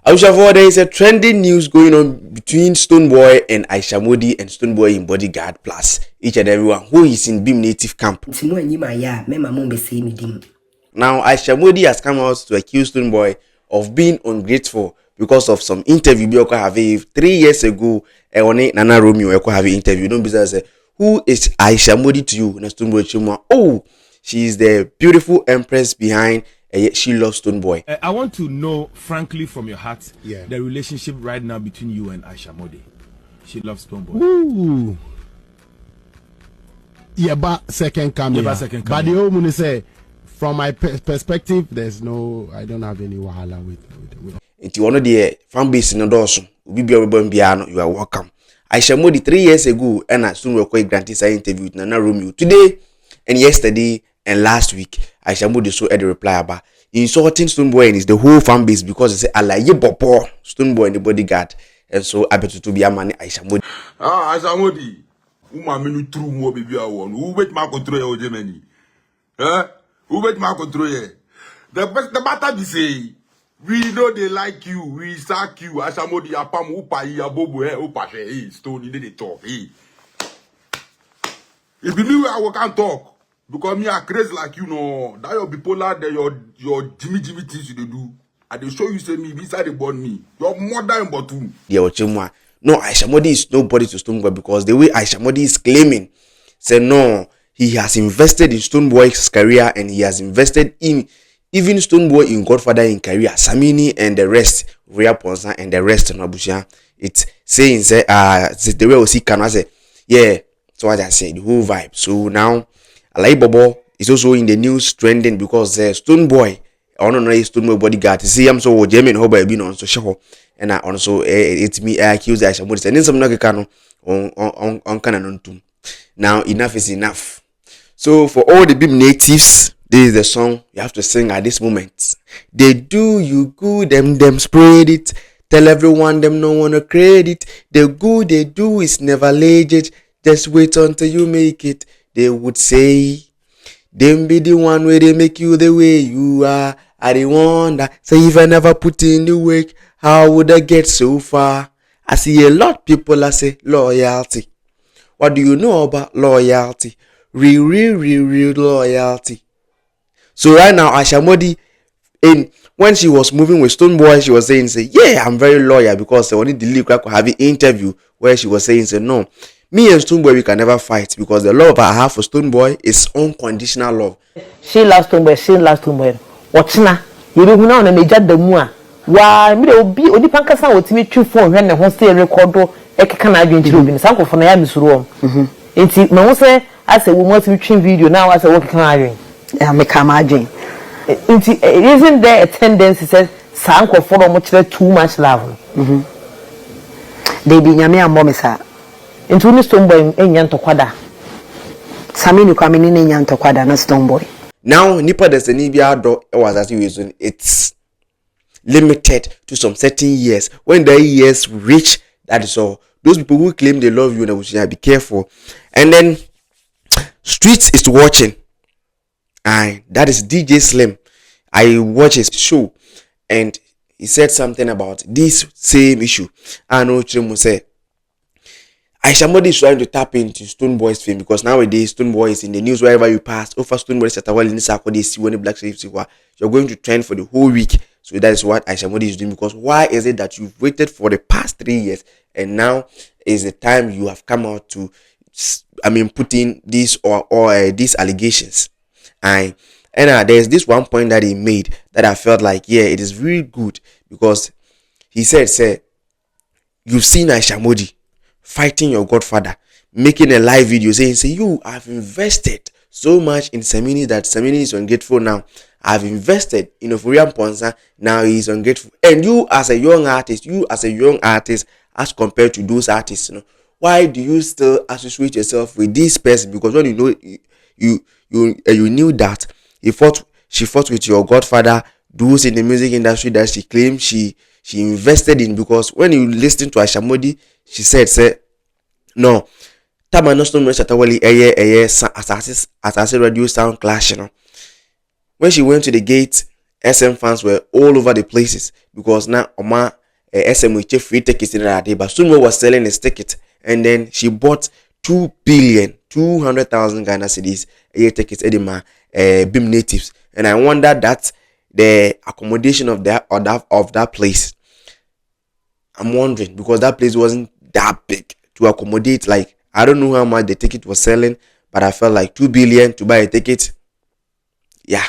Aisha, there is a trending news going on between Stonebwoy and Aisha Modi and Stonebwoy in Bodyguard plus each and everyone who is in Beam Native Camp. Now Aisha Modi has come out to accuse Stonebwoy of being ungrateful because of some interview we have 3 years ago. Nana Romeo have interview. Don't be say who is Aisha Modi to you? Stonebwoy, oh, she is the beautiful empress behind. She loves Stonebwoy. I want to know, frankly, from your heart, the relationship right now between you and Aisha Modi. She loves Stonebwoy. Ooh. Yeah, but second coming. But the whole money say, from my perspective, I don't have any wahala with. If you want the fan base in the dorsum, you are welcome. Aisha Modi 3 years ago, and I soon will quite granted I interviewed Nana Romeo today and yesterday. And last week, Aisha Modi so had a reply about insulting Stonebwoy and is the whole fan base because they say Alahye BoBo, Stonebwoy and the Bodyguard. And so I bet to be a man Aisha Modi. Aisha Modi, who true more baby I want. Who bet my control Germany? Who bet my control? The matter be say we know they like you, we sack you. Aisha Modi apam upa ya BoBo upa Stone they talk. If you knew I can't talk. Because me are crazy like you know. That your bipolar, that your Jimmy things you do. And they show you say me beside the born me. Your mother in bottom. No, Aisha Modi is nobody to Stonebwoy because the way Aisha Modi is claiming, say no, he has invested in Stonebwoy's career and he has invested in even Stonebwoy in Godfather in career, Samini and the rest, Ria Ponsa and the rest in Abuja. It's saying say the way we see can I say, yeah, so what I say, the whole vibe. So now Alahye BoBo is also in the news trending because Stonebwoy, I don't know Stonebwoy Bodyguard. See, I'm so German how by being on so show, and I also it's me I accuse Aisha Modi. And then some nagekano on canon too. Now enough is enough. So for all the Beam natives, this is the song you have to sing at this moment. They do you good, them spread it. Tell everyone them no wanna credit. The good they do is never legit. Just wait until you make it. They would say, them be the one where they make you the way you are. I dey wonder, say if I never put in the work, how would I get so far? I see a lot of people that say loyalty. What do you know about loyalty? Real loyalty. So right now, Aisha Modi, when she was moving with Stonebwoy, she was saying, say, yeah, I'm very loyal because I wanted the leak to have an interview where she was saying, say, no. Me and Stonebwoy, we can never fight because the love I have for Stonebwoy is unconditional love. She loves Stonebwoy, she loves Stonebwoy. Watchna, you don't know when they judge the mua. Why, me will be only pankasa with me 2 phone when the hostel record, I can't have been children. Some of them is wrong. It's no say, I say, we want to train video now as a working iron. I make a margin. Isn't there a tendency says, Sanko for much too much love? They be Yamia Momisa. Into Stonebwoy enyanto kwada. Samini kwa minini enyanto kwada na Stonebwoy. Now nipa deseni bia do was as reason it's limited to some certain years. When the years reach, that is all. Those people who claim they love you, be careful. And then Streets is watching. And that is DJ Slim. I watch his show and he said something about this same issue. I know Chimu say Aisha Modi is trying to tap into Stonebwoy's fame because nowadays Stonebwoy is in the news wherever you pass. Over Stonebwoy Satawal in Sakode see when the black slaves you're going to trend for the whole week. So that is what Aisha Modi is doing because why is it that you've waited for the past 3 years and now is the time you have come out to put in this or these allegations. And there's this one point that he made that I felt like it is really good because he said you've seen Aisha Modi fighting your godfather, making a live video saying, you have invested so much in Samini that Samini is ungrateful now. I've invested in Ofurian Ponsa, now he's ungrateful. And you as a young artist, as compared to those artists, why do you still associate yourself with this person? Because when you know you knew that she fought with your godfather, those in the music industry that she claimed she invested in, because when you listen to Aisha Modi, she said, no, Tama no stone Shatawali assassin radio sound clash, When she went to the gate SM fans were all over the places because now Oma SM with free tickets in that day, but Sunwo was selling his ticket, and then she bought 2,200,000 Ghana cedis tickets edema BIM natives, and I wonder that the accommodation of that place. I'm wondering because that place wasn't that big to accommodate. Like, I don't know how much the ticket was selling, but I felt like 2 billion to buy a ticket. Yeah,